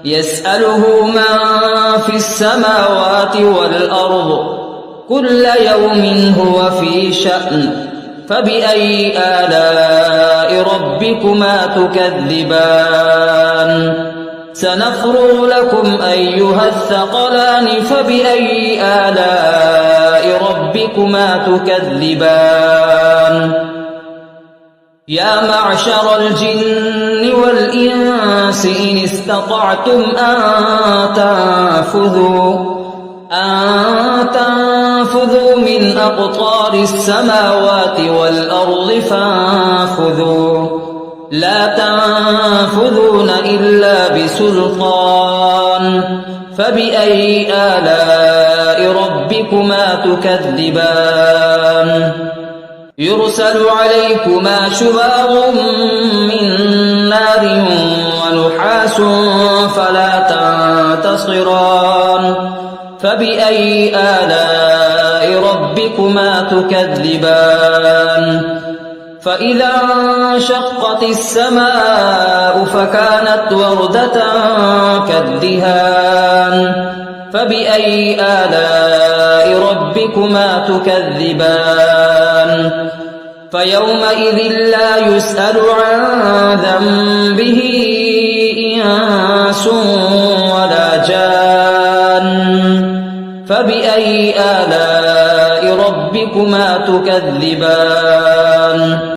يسأله من في السماوات والأرض كل يوم هو في شأن فبأي آلاء ربكما تكذبان سنفرغ لكم أيها الثقلان فبأي آلاء ربكما تكذبان يا معشر الجن والإنس إن استطعتم أن تنفذوا من أقطار السماوات والأرض فانفذوا لا تنفذون إلا بسلطان فبأي آلاء ربكما تكذبان يرسل عليكما شواظ من نار ونحاس فلا تنتصران فبأي آلاء ربكما تكذبان فإذا انشقت السماء فكانت وردة كالدهان فبأي آلاء ربكما تكذبان فيومئذ لا يسأل عن ذنبه إنس ولا جان فبأي آلاء ربكما تكذبان